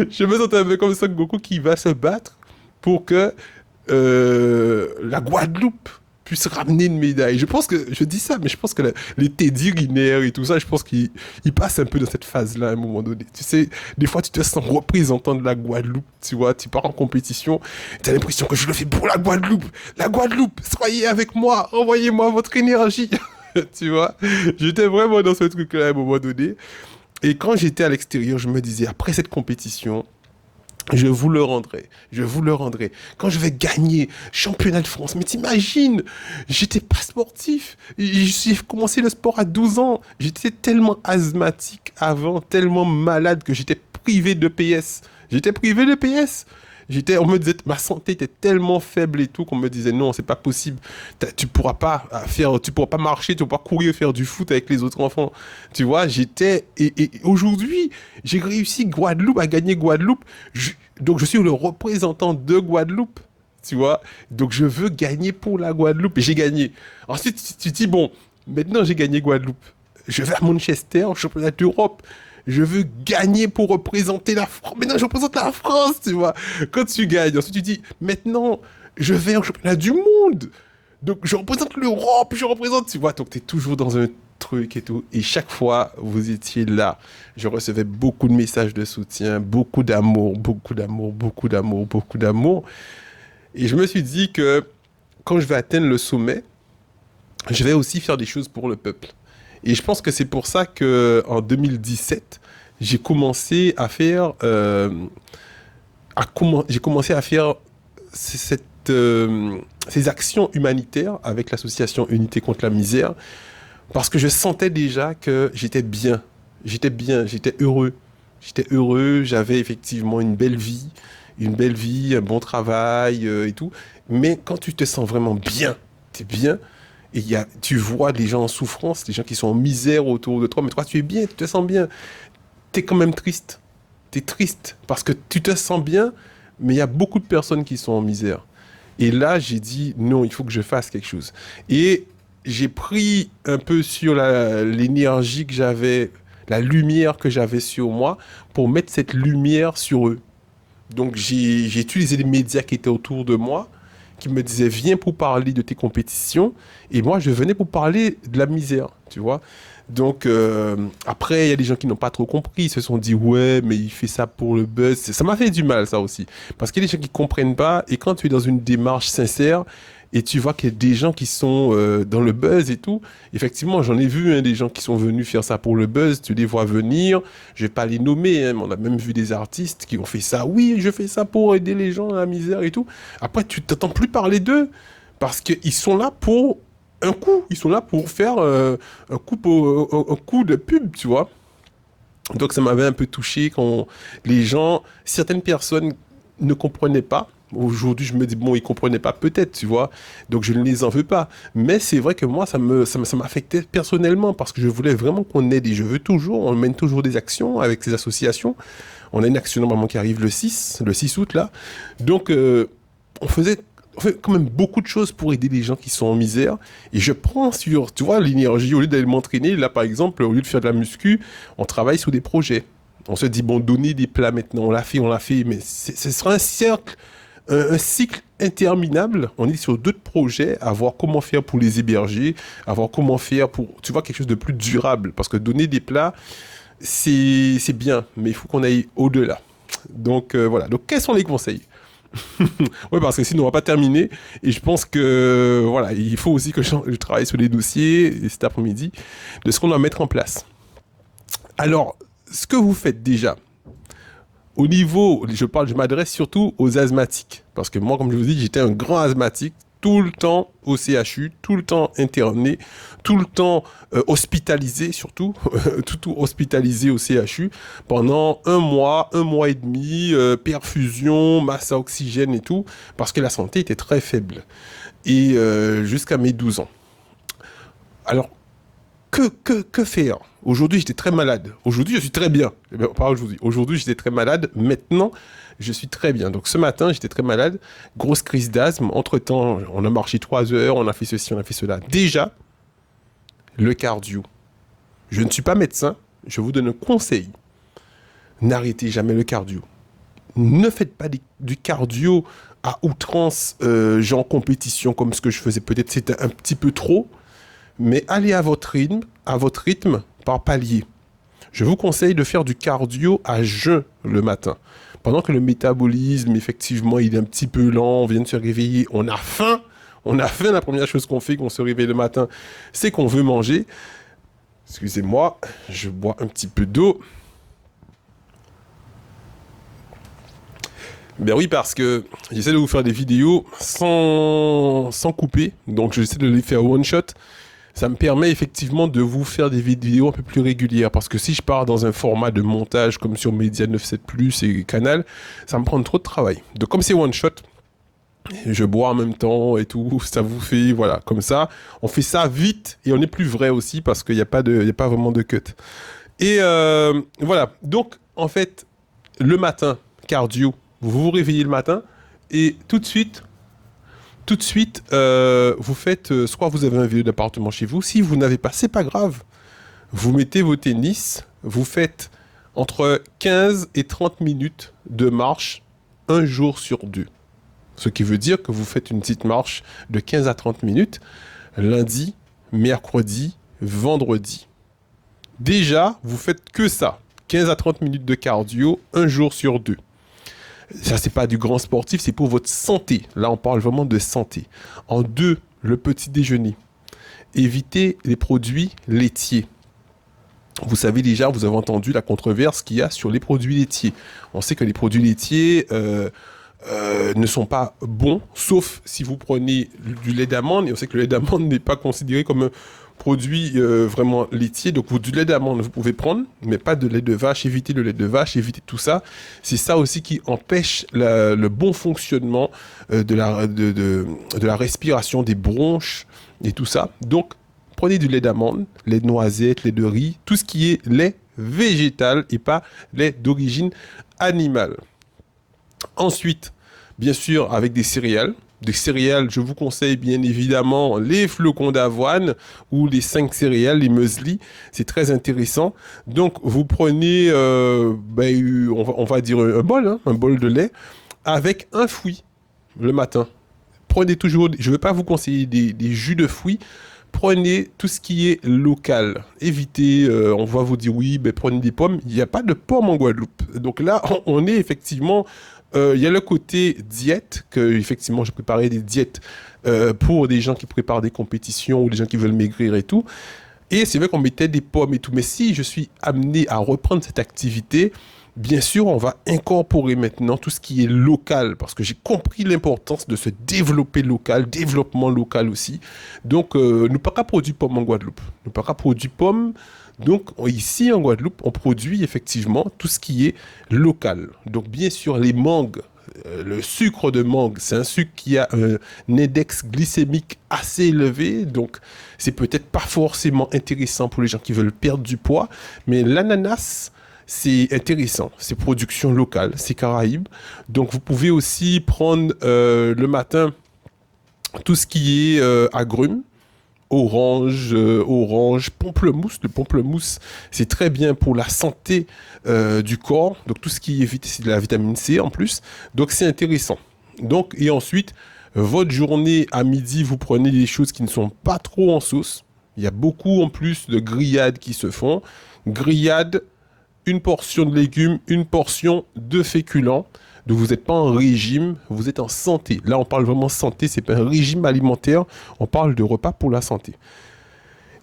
Je me sentais un peu comme Sangoku qui va se battre pour que la Guadeloupe puisse ramener une médaille. Je pense que, je dis ça, mais je pense que les Teddy Riner et tout ça, je pense qu'ils passent un peu dans cette phase-là à un moment donné. Tu sais, des fois, tu te sens représentant de la Guadeloupe, tu vois, tu pars en compétition, tu as l'impression que je le fais pour la Guadeloupe. La Guadeloupe, soyez avec moi, envoyez-moi votre énergie. Tu vois, j'étais vraiment dans ce truc-là à un moment donné. Et quand j'étais à l'extérieur, je me disais, après cette compétition, je vous le rendrai. Quand je vais gagner championnat de France, mais t'imagines, j'étais pas sportif. J'ai commencé le sport à 12 ans. J'étais tellement asthmatique avant, tellement malade que j'étais privé de PS. On me disait, ma santé était tellement faible et tout qu'on me disait non, c'est pas possible. Tu pourras pas marcher, tu pourras pas courir faire du foot avec les autres enfants. Tu vois, et aujourd'hui, j'ai réussi Guadeloupe à gagner Guadeloupe. Donc je suis le représentant de Guadeloupe. Tu vois, donc je veux gagner pour la Guadeloupe et j'ai gagné. Ensuite, tu dis bon, maintenant j'ai gagné Guadeloupe. Je vais à Manchester, au championnat d'Europe. Je veux gagner pour représenter la France. Maintenant, je représente la France, tu vois. Quand tu gagnes, ensuite tu dis, maintenant, je vais au championnat du monde. Donc, je représente l'Europe, je représente, tu vois. Donc, tu es toujours dans un truc et tout. Et chaque fois, vous étiez là. Je recevais beaucoup de messages de soutien, beaucoup d'amour, beaucoup d'amour, beaucoup d'amour, beaucoup d'amour. Et je me suis dit que quand je vais atteindre le sommet, je vais aussi faire des choses pour le peuple. Et je pense que c'est pour ça que en 2017, j'ai commencé à faire, j'ai commencé à faire ces actions humanitaires avec l'association Unité contre la misère, parce que je sentais déjà que j'étais bien, j'étais heureux. J'étais heureux, j'avais effectivement une belle vie, un bon travail et tout. Mais quand tu te sens vraiment bien, t'es bien. Et tu vois des gens en souffrance, des gens qui sont en misère autour de toi, mais toi tu es bien, tu te sens bien. Tu es quand même triste. Tu es triste parce que tu te sens bien, mais il y a beaucoup de personnes qui sont en misère. Et là, j'ai dit non, il faut que je fasse quelque chose. Et j'ai pris un peu sur l'énergie que j'avais, la lumière que j'avais sur moi, pour mettre cette lumière sur eux. Donc j'ai utilisé les médias qui étaient autour de moi, qui me disaient viens pour parler de tes compétitions, et moi je venais pour parler de la misère, tu vois. Donc après il y a des gens qui n'ont pas trop compris, ils se sont dit ouais mais il fait ça pour le buzz. Ça m'a fait du mal ça aussi, parce qu'il y a des gens qui comprennent pas, et quand tu es dans une démarche sincère et tu vois qu'il y a des gens qui sont dans le buzz et tout, effectivement j'en ai vu des gens qui sont venus faire ça pour le buzz, tu les vois venir, je vais pas les nommer, mais on a même vu des artistes qui ont fait ça, oui je fais ça pour aider les gens à la misère et tout. Après tu t'entends plus parler d'eux, parce qu'ils sont là pour un coup, ils sont là pour faire un coup de pub, tu vois. Donc ça m'avait un peu touché quand certaines personnes ne comprenaient pas. Aujourd'hui, je me dis, bon, ils comprenaient pas, peut-être, tu vois. Donc, je ne les en veux pas. Mais c'est vrai que moi, ça m'affectait personnellement, parce que je voulais vraiment qu'on aide, et on mène toujours des actions avec ces associations. On a une action normalement qui arrive le 6 août, là. Donc, on fait quand même beaucoup de choses pour aider les gens qui sont en misère. Et je prends sur, tu vois, l'énergie, au lieu d'aller m'entraîner, là, par exemple, au lieu de faire de la muscu, on travaille sur des projets. On se dit, bon, donner des plats maintenant, on l'a fait, mais ce sera un cycle interminable. On est sur d'autres projets, à voir comment faire pour les héberger, à voir comment faire pour, tu vois, quelque chose de plus durable. Parce que donner des plats, c'est bien, mais il faut qu'on aille au-delà. Donc, voilà. Donc, quels sont les conseils? Oui, parce que sinon, on va pas terminer. Et je pense que, voilà, il faut aussi que je travaille sur les dossiers cet après-midi de ce qu'on doit mettre en place. Alors, ce que vous faites déjà, au niveau, je m'adresse surtout aux asthmatiques. Parce que moi, comme je vous dis, j'étais un grand asthmatique, tout le temps au CHU, tout le temps interné, tout le temps hospitalisé surtout, tout hospitalisé au CHU pendant un mois et demi, perfusion, masse à oxygène et tout, parce que la santé était très faible. Et jusqu'à mes 12 ans. Alors, que faire? Aujourd'hui, j'étais très malade. Aujourd'hui, je suis très bien. Pas aujourd'hui. Aujourd'hui, j'étais très malade. Maintenant, je suis très bien. Donc, ce matin, j'étais très malade. Grosse crise d'asthme. Entre-temps, on a marché 3 heures. On a fait ceci, on a fait cela. Déjà, le cardio. Je ne suis pas médecin. Je vous donne un conseil. N'arrêtez jamais le cardio. Ne faites pas du cardio à outrance, genre en compétition, comme ce que je faisais. Peut-être c'était un petit peu trop. Mais allez à votre rythme par palier. Je vous conseille de faire du cardio à jeun le matin. Pendant que le métabolisme, effectivement, il est un petit peu lent, on vient de se réveiller, on a faim. La première chose qu'on fait quand on se réveille le matin, c'est qu'on veut manger. Excusez-moi, je bois un petit peu d'eau. Ben oui, parce que j'essaie de vous faire des vidéos sans couper. Donc j'essaie de les faire one shot. Ça me permet effectivement de vous faire des vidéos un peu plus régulières. Parce que si je pars dans un format de montage comme sur Média 97+ et Canal, ça me prend trop de travail. Donc comme c'est one shot, je bois en même temps et tout, ça vous fait, voilà, comme ça, on fait ça vite et on est plus vrai aussi parce qu'il n'y a pas vraiment de cut. Et voilà, donc en fait, le matin, cardio, vous vous réveillez le matin et tout de suite, vous faites, soit vous avez un vélo d'appartement chez vous, si vous n'avez pas, c'est pas grave, vous mettez vos tennis, vous faites entre 15 et 30 minutes de marche un jour sur deux. Ce qui veut dire que vous faites une petite marche de 15 à 30 minutes lundi, mercredi, vendredi. Déjà, vous faites que ça. 15 à 30 minutes de cardio, un jour sur deux. Ça, c'est pas du grand sportif, c'est pour votre santé. Là, on parle vraiment de santé. En deux, le petit déjeuner. Évitez les produits laitiers. Vous savez déjà, vous avez entendu la controverse qu'il y a sur les produits laitiers. On sait que les produits laitiers ne sont pas bons, sauf si vous prenez du lait d'amande. Et on sait que le lait d'amande n'est pas considéré comme un produit vraiment laitier. Donc du lait d'amande, vous pouvez prendre, mais pas de lait de vache. Évitez le lait de vache, évitez tout ça. C'est ça aussi qui empêche le bon fonctionnement de la respiration, des bronches et tout ça. Donc, prenez du lait d'amande, lait de noisette, lait de riz, tout ce qui est lait végétal et pas lait d'origine animale. Ensuite, bien sûr, avec des céréales. Des céréales, je vous conseille bien évidemment les flocons d'avoine ou les 5 céréales, les muesli. C'est très intéressant. Donc, vous prenez, on va dire un bol de lait avec un fruit le matin. Prenez toujours, je ne vais pas vous conseiller des jus de fruits. Prenez tout ce qui est local. Évitez, on va vous dire oui, prenez des pommes. Il n'y a pas de pommes en Guadeloupe. Donc là, on est effectivement... Il y a le côté diète, que effectivement j'ai préparé des diètes pour des gens qui préparent des compétitions ou des gens qui veulent maigrir et tout. Et c'est vrai qu'on mettait des pommes et tout. Mais si je suis amené à reprendre cette activité, bien sûr, on va incorporer maintenant tout ce qui est local, parce que j'ai compris l'importance de se développer local, développement local aussi. Donc, nous pas produire pommes en Guadeloupe. Nous pas produire pommes. Donc, ici en Guadeloupe, on produit effectivement tout ce qui est local. Donc, bien sûr, les mangues, le sucre de mangue, c'est un sucre qui a un index glycémique assez élevé. Donc, c'est peut-être pas forcément intéressant pour les gens qui veulent perdre du poids. Mais l'ananas, c'est intéressant. C'est production locale, c'est Caraïbes. Donc, vous pouvez aussi prendre le matin tout ce qui est agrumes. Orange, pamplemousse. Le pamplemousse, c'est très bien pour la santé du corps. Donc, tout ce qui évite, c'est de la vitamine C en plus. Donc, c'est intéressant. Donc, et ensuite, votre journée à midi, vous prenez des choses qui ne sont pas trop en sauce. Il y a beaucoup en plus de grillades qui se font. Grillades, une portion de légumes, une portion de féculents. Donc vous n'êtes pas en régime, vous êtes en santé. Là, on parle vraiment santé, c'est pas un régime alimentaire, on parle de repas pour la santé.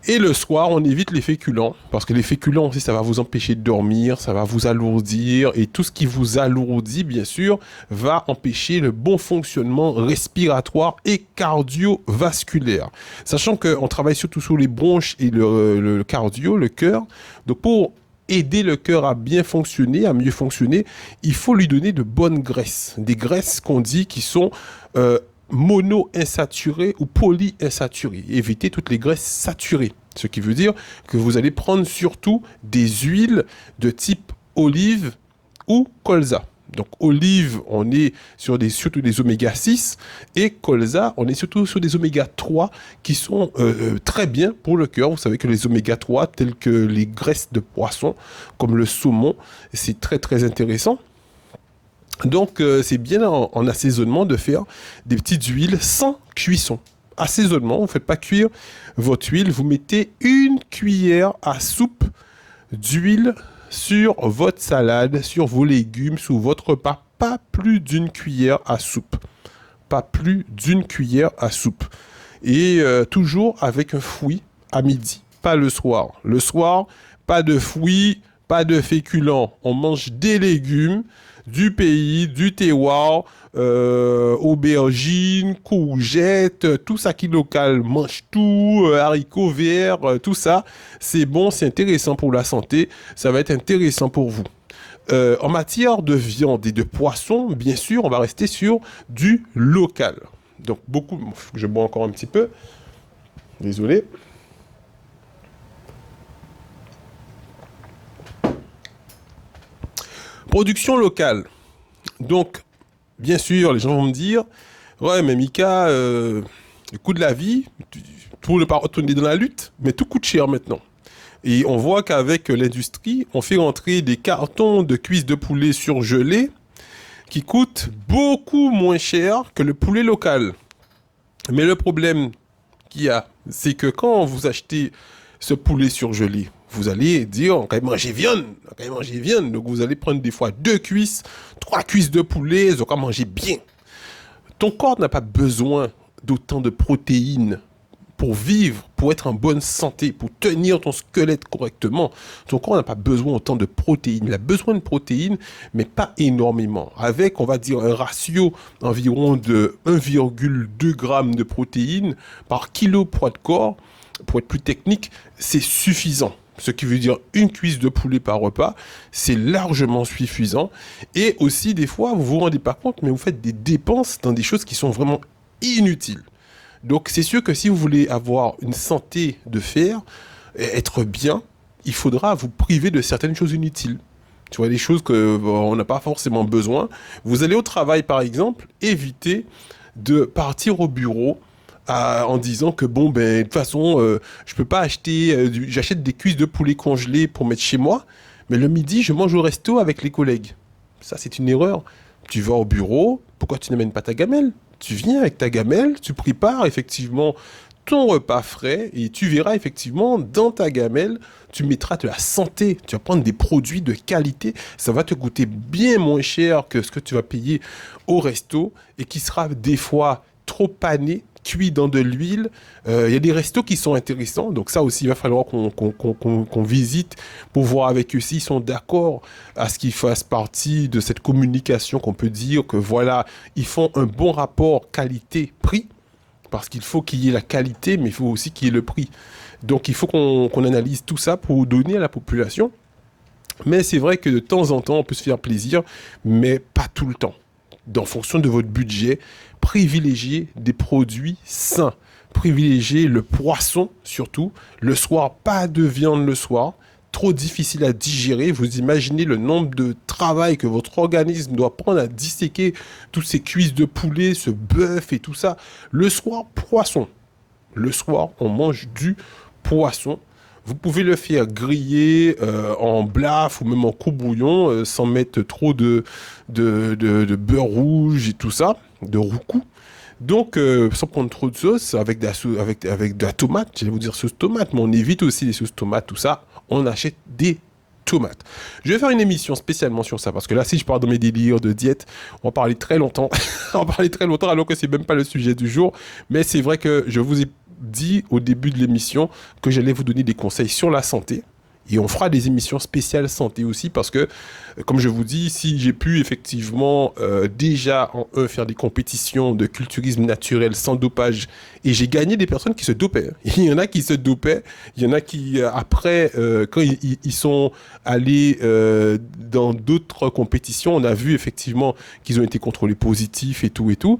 Et le soir, on évite les féculents, parce que les féculents aussi, ça va vous empêcher de dormir, ça va vous alourdir, et tout ce qui vous alourdit, bien sûr, va empêcher le bon fonctionnement respiratoire et cardiovasculaire. Sachant qu'on travaille surtout sur les bronches et le cardio, le cœur. Donc pour aider le cœur à bien fonctionner, à mieux fonctionner, il faut lui donner de bonnes graisses. Des graisses qu'on dit qui sont mono-insaturées ou polyinsaturées. Évitez toutes les graisses saturées. Ce qui veut dire que vous allez prendre surtout des huiles de type olive ou colza. Donc olive, on est surtout des oméga 6 et colza, on est surtout sur des oméga 3 qui sont très bien pour le cœur. Vous savez que les oméga 3, tels que les graisses de poisson, comme le saumon, c'est très très intéressant. Donc c'est bien en assaisonnement de faire des petites huiles sans cuisson. Assaisonnement, vous ne faites pas cuire votre huile, vous mettez une cuillère à soupe d'huile sur votre salade, sur vos légumes, sur votre repas, pas plus d'une cuillère à soupe. Pas plus d'une cuillère à soupe. Et toujours avec un fruit à midi, pas le soir. Le soir, pas de fruits, pas de féculents. On mange des légumes, du pays, du terroir, aubergines, courgettes, tout ça qui est local, mange tout, haricots verts, tout ça, c'est bon, c'est intéressant pour la santé, ça va être intéressant pour vous. En matière de viande et de poisson, bien sûr, on va rester sur du local. Donc beaucoup, je bois encore un petit peu, désolé. Production locale. Donc, bien sûr, les gens vont me dire, ouais, mais Mika, le coût de la vie, pour ne pas retourner dans la lutte, mais tout coûte cher maintenant. Et on voit qu'avec l'industrie, on fait rentrer des cartons de cuisses de poulet surgelées qui coûtent beaucoup moins cher que le poulet local. Mais le problème qu'il y a, c'est que quand vous achetez ce poulet surgelé, vous allez dire, on va manger viande, Donc vous allez prendre des fois 2 cuisses, 3 cuisses de poulet, on va manger bien. Ton corps n'a pas besoin d'autant de protéines pour vivre, pour être en bonne santé, pour tenir ton squelette correctement. Ton corps n'a pas besoin autant de protéines. Il a besoin de protéines, mais pas énormément. Avec, on va dire, un ratio environ de 1,2 g de protéines par kilo poids de corps, pour être plus technique, c'est suffisant. Ce qui veut dire une cuisse de poulet par repas, c'est largement suffisant. Et aussi, des fois, vous vous rendez pas compte, mais vous faites des dépenses dans des choses qui sont vraiment inutiles. Donc, c'est sûr que si vous voulez avoir une santé de fer, être bien, il faudra vous priver de certaines choses inutiles. Tu vois, des choses qu'on n'a pas forcément besoin. Vous allez au travail, par exemple, éviter de partir au bureau en disant que bon, ben, de toute façon, je peux pas acheter, j'achète des cuisses de poulet congelées pour mettre chez moi, mais le midi, je mange au resto avec les collègues. Ça, c'est une erreur. Tu vas au bureau, pourquoi tu n'amènes pas ta gamelle? Tu viens avec ta gamelle, tu prépares effectivement ton repas frais et tu verras effectivement dans ta gamelle, tu mettras de la santé, tu vas prendre des produits de qualité, ça va te coûter bien moins cher que ce que tu vas payer au resto et qui sera des fois trop pané, cuit dans de l'huile. Il y a des restos qui sont intéressants, donc ça aussi il va falloir qu'on visite pour voir avec eux s'ils sont d'accord à ce qu'ils fassent partie de cette communication, qu'on peut dire que voilà, ils font un bon rapport qualité-prix, parce qu'il faut qu'il y ait la qualité, mais il faut aussi qu'il y ait le prix. Donc il faut qu'on analyse tout ça pour donner à la population. Mais c'est vrai que de temps en temps, on peut se faire plaisir, mais pas tout le temps. En fonction de votre budget, privilégiez des produits sains. Privilégiez le poisson, surtout. Le soir, pas de viande le soir. Trop difficile à digérer. Vous imaginez le nombre de travail que votre organisme doit prendre à disséquer toutes ces cuisses de poulet, ce bœuf et tout ça. Le soir, poisson. Le soir, on mange du poisson. Vous pouvez le faire griller en blaf ou même en court-bouillon sans mettre trop de beurre rouge et tout ça, de roucou. Donc, sans prendre trop de sauce, avec de la tomate, j'allais vous dire sauce tomate, mais on évite aussi les sauces tomates, tout ça. On achète des tomates. Je vais faire une émission spécialement sur ça, parce que là, si je parle dans mes délires de diète, on va parler très longtemps. On va parler très longtemps, alors que c'est même pas le sujet du jour. Mais c'est vrai que je vous ai dit au début de l'émission que j'allais vous donner des conseils sur la santé. Et on fera des émissions spéciales santé aussi parce que, comme je vous dis, si j'ai pu effectivement déjà faire des compétitions de culturisme naturel sans dopage et j'ai gagné des personnes qui se dopaient. Il y en a qui se dopaient, il y en a qui, après, quand ils sont allés dans d'autres compétitions, on a vu effectivement qu'ils ont été contrôlés positifs et tout et tout.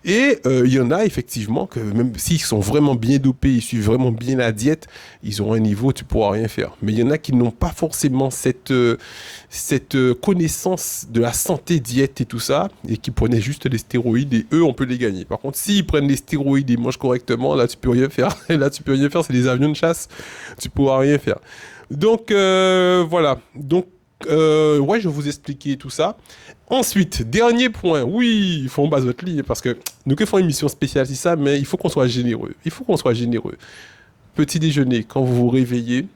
Et il y en a effectivement que même s'ils sont vraiment bien dopés, ils suivent vraiment bien la diète, ils ont un niveau, tu pourras rien faire. Mais il y en a qui n'ont pas forcément cette connaissance de la santé, diète et tout ça, et qui prenaient juste les stéroïdes et eux, on peut les gagner. Par contre, s'ils prennent les stéroïdes et mangent correctement, là, tu peux rien faire. Et là, tu peux rien faire, c'est des avions de chasse, tu pourras rien faire. Donc, voilà. Donc, ouais, je vais vous expliquer tout ça. Ensuite, dernier point, oui, il faut en bas votre ligne parce que nous faisons une émission spéciale, c'est ça, mais il faut qu'on soit généreux. Il faut qu'on soit généreux. Petit déjeuner, quand vous vous réveillez,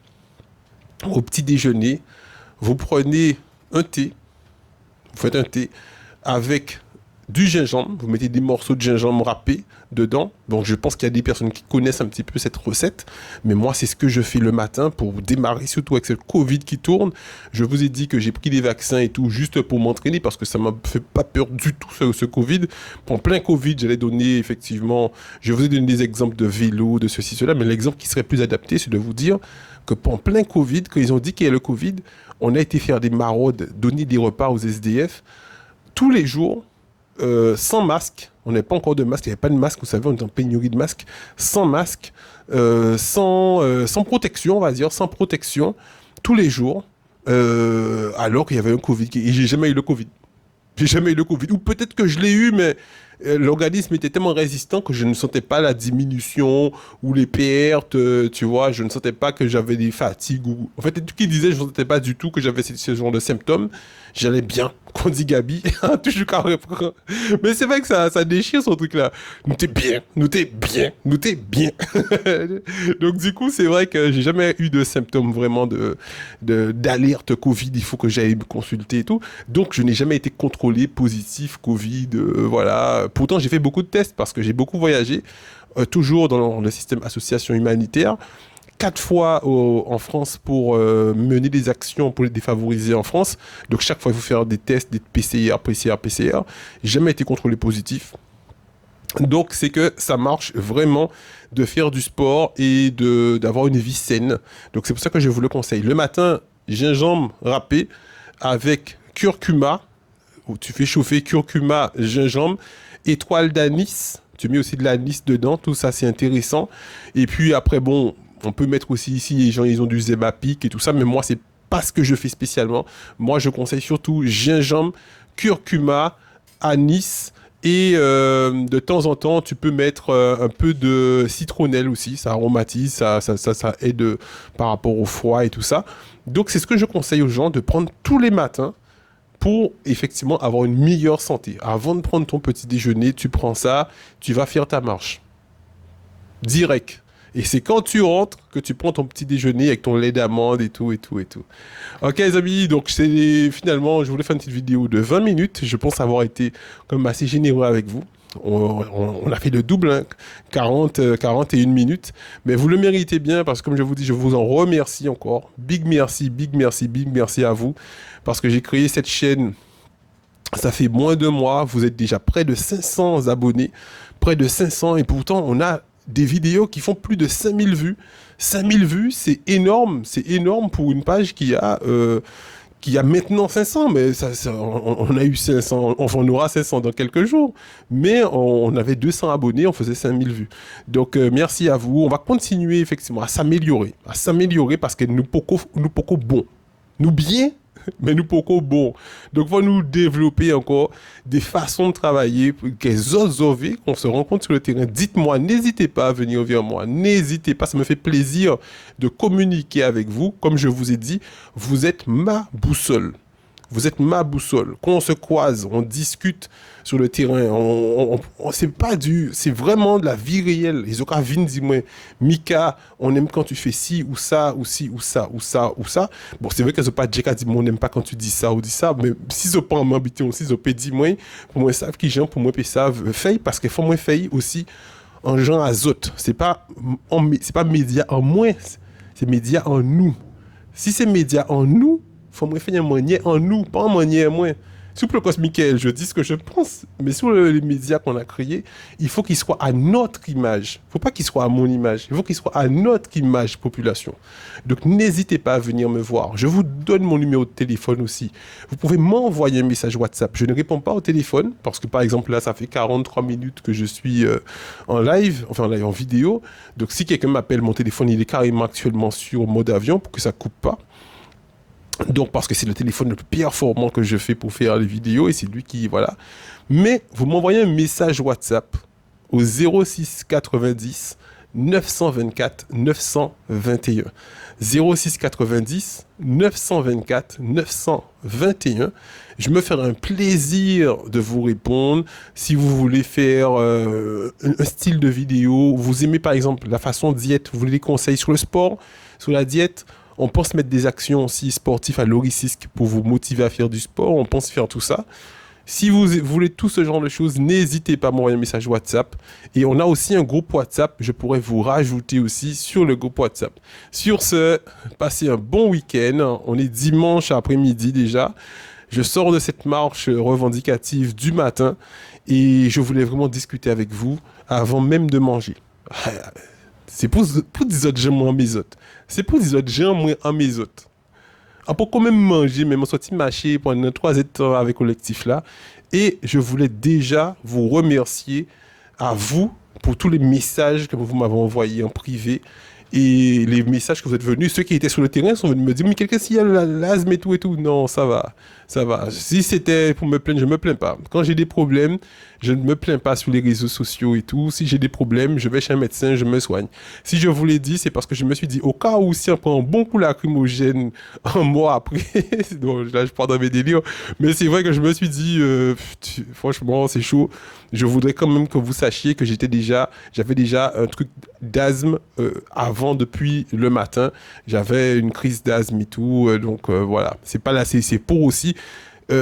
au petit déjeuner, vous prenez un thé, vous faites un thé avec du gingembre, vous mettez des morceaux de gingembre râpés dedans. Donc je pense qu'il y a des personnes qui connaissent un petit peu cette recette, mais moi c'est ce que je fais le matin pour démarrer, surtout avec ce Covid qui tourne. Je vous ai dit que j'ai pris des vaccins et tout juste pour m'entraîner parce que ça m'a fait pas peur du tout ce Covid. En plein Covid, j'allais donner effectivement, je vous ai donné des exemples de vélo, de ceci, cela, mais l'exemple qui serait plus adapté, c'est de vous dire que en plein Covid, quand ils ont dit qu'il y a le Covid, on a été faire des maraudes, donner des repas aux SDF tous les jours. Sans masque, on n'avait pas encore de masque, il n'y avait pas de masque, vous savez, on est en pénurie de masque, sans masque, sans protection, on va dire, sans protection, tous les jours, alors qu'il y avait un Covid, et j'ai jamais eu le Covid. J'ai jamais eu le Covid, ou peut-être que je l'ai eu, mais l'organisme était tellement résistant que je ne sentais pas la diminution ou les pertes, tu vois, je ne sentais pas que j'avais des fatigues, ou... En fait, tout qui disait, je ne sentais pas du tout que j'avais ce genre de symptômes, j'allais bien. Qu'on dit Gabi, toujours carré. Mais c'est vrai que ça déchire ce truc-là. Nous t'es bien, nous t'es bien, nous t'es bien. Donc du coup, c'est vrai que j'ai jamais eu de symptômes vraiment d'alerte Covid, il faut que j'aille me consulter et tout. Donc je n'ai jamais été contrôlé positif Covid, voilà. Pourtant, j'ai fait beaucoup de tests parce que j'ai beaucoup voyagé, toujours dans le système association humanitaire. 4 fois en France pour mener des actions pour les défavoriser en France. Donc chaque fois, il faut faire des tests, des PCR. J'ai jamais été contrôlé positif. Donc c'est que ça marche vraiment de faire du sport et d'avoir une vie saine. Donc c'est pour ça que je vous le conseille. Le matin, gingembre râpé avec curcuma. Où tu fais chauffer curcuma, gingembre, étoile d'anis. Tu mets aussi de l'anis dedans. Tout ça, c'est intéressant. Et puis après, bon... On peut mettre aussi ici, les gens, ils ont du Zemapic et tout ça, mais moi, c'est pas ce que je fais spécialement. Moi, je conseille surtout gingembre, curcuma, anis et de temps en temps, tu peux mettre un peu de citronnelle aussi. Ça aromatise, ça aide par rapport au foie et tout ça. Donc, c'est ce que je conseille aux gens de prendre tous les matins pour effectivement avoir une meilleure santé. Avant de prendre ton petit déjeuner, tu prends ça, tu vas faire ta marche. Direct. Et c'est quand tu rentres que tu prends ton petit déjeuner avec ton lait d'amande et tout. Ok les amis, donc finalement, je voulais faire une petite vidéo de 20 minutes. Je pense avoir été comme assez généreux avec vous. On a fait le double, hein, 41 minutes. Mais vous le méritez bien parce que comme je vous dis, je vous en remercie encore. Big merci à vous. Parce que j'ai créé cette chaîne, ça fait moins de mois. Vous êtes déjà près de 500 abonnés. Près de 500 et pourtant on a des vidéos qui font plus de 5000 vues. 5000 vues, c'est énorme pour une page qui a maintenant 500, mais on a eu 500, enfin on aura 500 dans quelques jours, mais on avait 200 abonnés, on faisait 5000 vues. Donc merci à vous, on va continuer effectivement à s'améliorer parce que nous poco bon. Nous bien, mais nous poco bon. Donc, faut nous développer encore des façons de travailler, qu'on se rencontre sur le terrain. Dites-moi, n'hésitez pas à venir vers moi. N'hésitez pas, ça me fait plaisir de communiquer avec vous. Comme je vous ai dit, vous êtes ma boussole. Vous êtes ma boussole. Quand on se croise, on discute sur le terrain. C'est vraiment de la vie réelle. Les autres viennent disent moi, Mika, on aime quand tu fais ci ou ça ou ci ou ça ou ça ou ça. Bon, c'est vrai qu'elles ont pas déjà dit on n'aime pas quand tu dis ça ou dis ça, mais si ils ont pas en m'habiter aussi, ils ont pas dit moi, pour moi savent qui j'aime, pour moi ils savent faire parce qu'il faut moi faire aussi en gens azote. C'est pas média en moi, c'est média en nous. Si c'est média en nous, faut me faire un manière en nous, pas un manière moins. Sur le cosmique, Michael, je dis ce que je pense, mais sur les médias qu'on a créés, il faut qu'il soit à notre image. Il ne faut pas qu'il soit à mon image, il faut qu'il soit à notre image population. Donc n'hésitez pas à venir me voir. Je vous donne mon numéro de téléphone aussi. Vous pouvez m'envoyer un message WhatsApp. Je ne réponds pas au téléphone, parce que par exemple là, ça fait 43 minutes que je suis en live, en vidéo. Donc si quelqu'un m'appelle, mon téléphone, il est carrément actuellement sur mode avion pour que ça ne coupe pas. Donc, parce que c'est le téléphone le plus performant que je fais pour faire les vidéos et c'est lui qui, voilà. Mais vous m'envoyez un message WhatsApp au 06 90 924 921. 06 90 924 921. Je me ferai un plaisir de vous répondre. Si vous voulez faire un style de vidéo, vous aimez par exemple la façon diète, vous voulez des conseils sur le sport, sur la diète. On pense mettre des actions aussi sportives à l'Oricisque pour vous motiver à faire du sport. On pense faire tout ça. Si vous voulez tout ce genre de choses, n'hésitez pas à m'envoyer un message WhatsApp. Et on a aussi un groupe WhatsApp. Je pourrais vous rajouter aussi sur le groupe WhatsApp. Sur ce, passez un bon week-end. On est dimanche après-midi déjà. Je sors de cette marche revendicative du matin et je voulais vraiment discuter avec vous avant même de manger. C'est pour des autres gens moins mes autres. C'est pour des autres gens moins à mes autres. On peut quand même manger, mais on sorti marcher pendant 3 ans avec le collectif là. Et je voulais déjà vous remercier à vous pour tous les messages que vous m'avez envoyés en privé. Et les messages que vous êtes venus, ceux qui étaient sur le terrain sont venus me dire, mais quelqu'un s'il y a l'asthme et tout et tout. Non, ça va, ça va. Si c'était pour me plaindre, je me plains pas. Quand j'ai des problèmes, je ne me plains pas sur les réseaux sociaux et tout. Si j'ai des problèmes, je vais chez un médecin, je me soigne. Si je vous l'ai dit, c'est parce que je me suis dit, au cas où si on prend un bon coup lacrymogène un mois après, donc là je pars dans mes délires, mais c'est vrai que je me suis dit, franchement, c'est chaud. Je voudrais quand même que vous sachiez que j'avais déjà un truc d'asthme avant, depuis le matin. J'avais une crise d'asthme et tout, donc voilà. C'est pas là, c'est pour aussi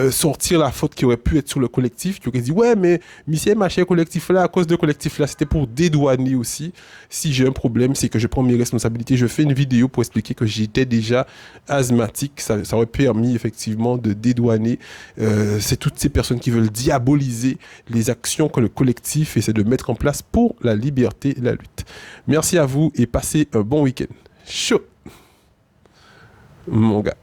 sortir la faute qui aurait pu être sur le collectif. Tu aurais dit, ouais, mais Michel, ma chère collectif là, à cause de collectif là, c'était pour dédouaner aussi. Si j'ai un problème, c'est que je prends mes responsabilités. Je fais une vidéo pour expliquer que j'étais déjà asthmatique. Ça aurait permis effectivement de dédouaner. C'est toutes ces personnes qui veulent diaboliser les actions que le collectif essaie de mettre en place pour la liberté et la lutte. Merci à vous et passez un bon week-end. Chaud, mon gars.